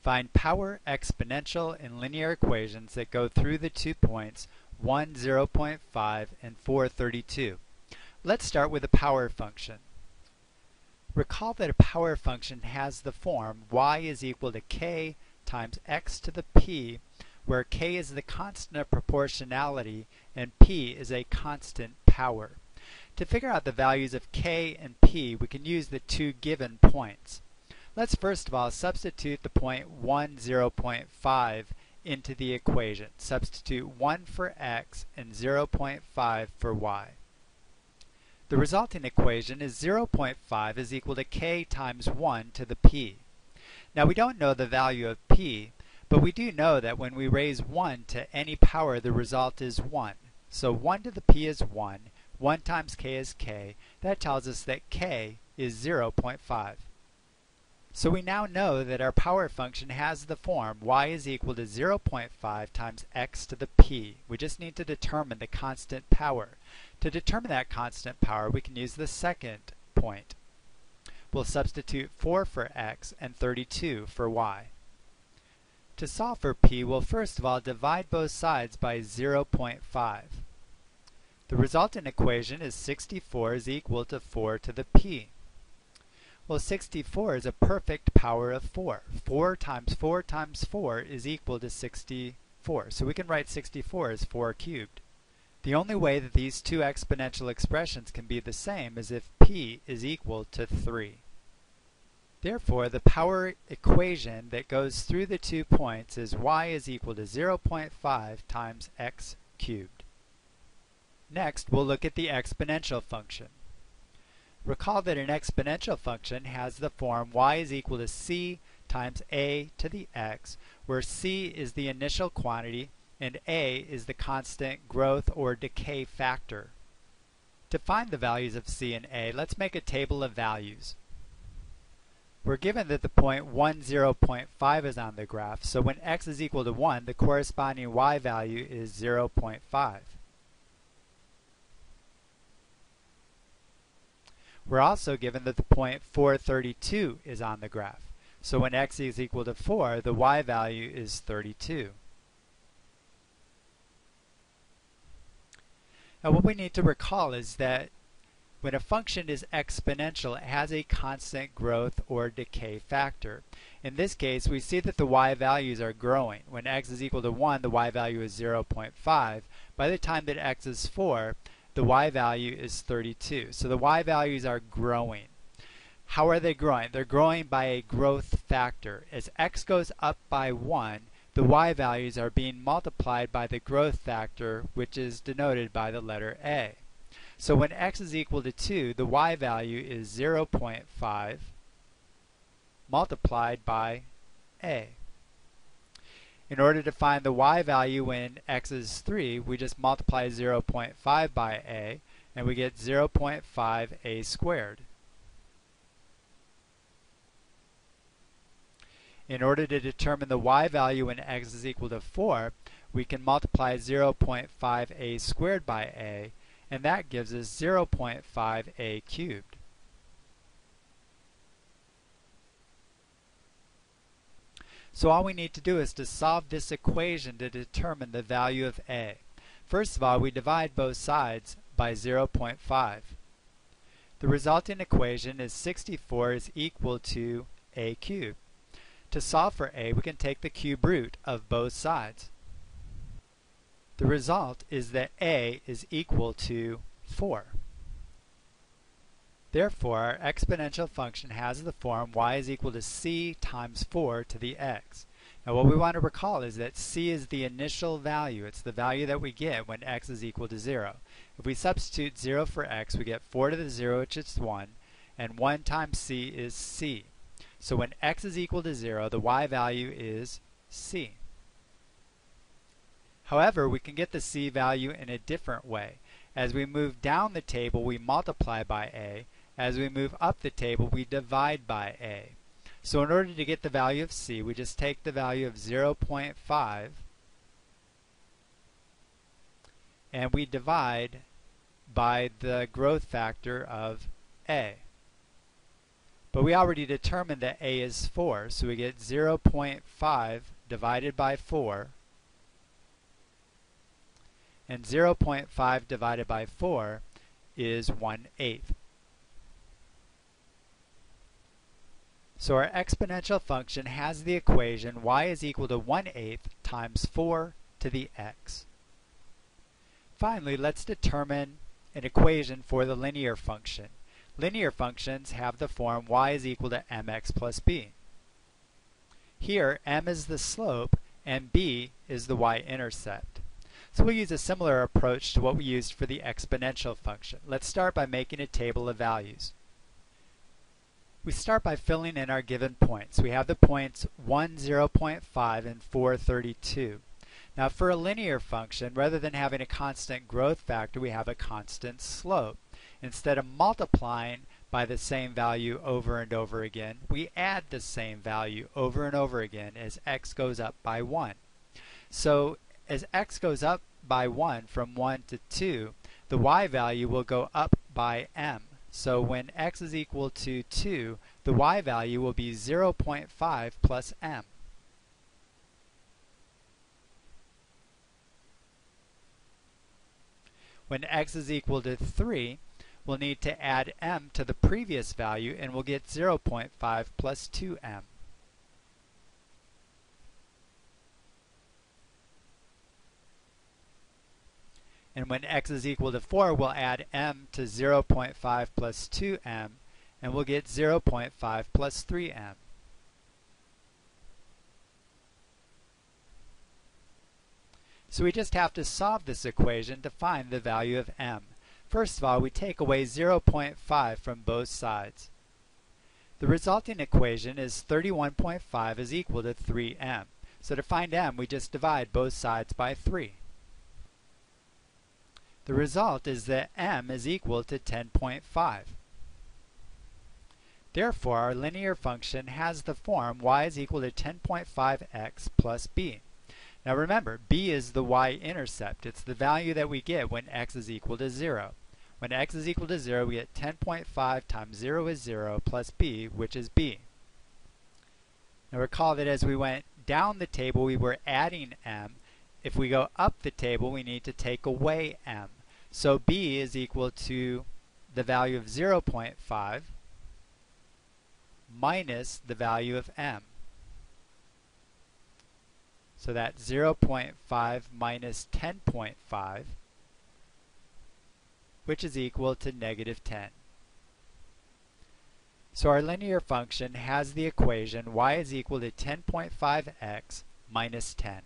Find power, exponential, and linear equations that go through the 2 points 1, 0.5, and 4, 32. Let's start with a power function. Recall that a power function has the form y is equal to k times x to the p, where k is the constant of proportionality and p is a constant power. To figure out the values of k and p, we can use the two given points. Let's first of all substitute the point 1, 0.5 into the equation. Substitute 1 for x and 0.5 for y. The resulting equation is 0.5 is equal to k times 1 to the p. Now we don't know the value of p, but we do know that when we raise 1 to any power, the result is 1. So 1 to the p is 1, 1 times k is k. That tells us that k is 0.5. So we now know that our power function has the form y is equal to 0.5 times x to the p. We just need to determine the constant power. To determine that constant power, we can use the second point. We'll substitute 4 for x and 32 for y. To solve for p, we'll first of all divide both sides by 0.5. The resultant equation is 64 is equal to 4 to the p. Well, 64 is a perfect power of 4. 4 times 4 times 4 is equal to 64. So we can write 64 as 4 cubed. The only way that these two exponential expressions can be the same is if p is equal to 3. Therefore, the power equation that goes through the 2 points is y is equal to 0.5 times x cubed. Next, we'll look at the exponential function. Recall that an exponential function has the form y is equal to c times a to the x, where c is the initial quantity and a is the constant growth or decay factor. To find the values of c and a, let's make a table of values. We're given that the point 1, 0.5 is on the graph, so when x is equal to 1, the corresponding y value is 0.5. We're also given that the point 432 is on the graph. So when x is equal to 4, the y value is 32. Now what we need to recall is that when a function is exponential, it has a constant growth or decay factor. In this case, we see that the y values are growing. When x is equal to 1, the y value is 0.5. By the time that x is 4, the y value is 32. So the y values are growing. How are they growing? They're growing by a growth factor. As x goes up by 1, the y values are being multiplied by the growth factor, which is denoted by the letter a. So when x is equal to 2, the y value is 0.5 multiplied by a. In order to find the y value when x is 3, we just multiply 0.5 by a, and we get 0.5 a squared. In order to determine the y value when x is equal to 4, we can multiply 0.5 a squared by a, and that gives us 0.5 a cubed. So all we need to do is to solve this equation to determine the value of a. First of all, we divide both sides by 0.5. The resulting equation is 64 is equal to a cubed. To solve for a, we can take the cube root of both sides. The result is that a is equal to 4. Therefore, our exponential function has the form y is equal to c times 4 to the x. Now what we want to recall is that c is the initial value. It's the value that we get when x is equal to 0. If we substitute 0 for x, we get 4 to the 0, which is 1, and 1 times c is c. So when x is equal to 0, the y value is c. However, we can get the c value in a different way. As we move down the table, we multiply by a. As we move up the table, we divide by a. So in order to get the value of c, we just take the value of 0.5 and we divide by the growth factor of a. But we already determined that a is 4, so we get 0.5 divided by 4, and 0.5 divided by 4 is 1/8. So our exponential function has the equation y is equal to 1/8 times 4 to the x. Finally, let's determine an equation for the linear function. Linear functions have the form y is equal to mx plus b. Here, m is the slope and b is the y-intercept. So we'll use a similar approach to what we used for the exponential function. Let's start by making a table of values. We start by filling in our given points. We have the points 1, 0.5, and 4, 32. Now for a linear function, rather than having a constant growth factor, we have a constant slope. Instead of multiplying by the same value over and over again, we add the same value over and over again as x goes up by 1. So as x goes up by 1 from 1 to 2, the y value will go up by m. So when x is equal to 2, the y value will be 0.5 plus m. When x is equal to 3, we'll need to add m to the previous value and we'll get 0.5 plus 2m. And when x is equal to 4, we'll add m to 0.5 plus 2m, and we'll get 0.5 plus 3m. So we just have to solve this equation to find the value of m. First of all, we take away 0.5 from both sides. The resulting equation is 31.5 is equal to 3m. So to find m, we just divide both sides by 3. The result is that m is equal to 10.5. Therefore, our linear function has the form y is equal to 10.5x plus b. Now remember, b is the y-intercept. It's the value that we get when x is equal to 0. When x is equal to 0, we get 10.5 times 0 is 0 plus b, which is b. Now recall that as we went down the table, we were adding m. If we go up the table, we need to take away m. So b is equal to the value of 0.5 minus the value of m. So that's 0.5 minus 10.5, which is equal to negative 10. So our linear function has the equation y is equal to 10.5x minus 10.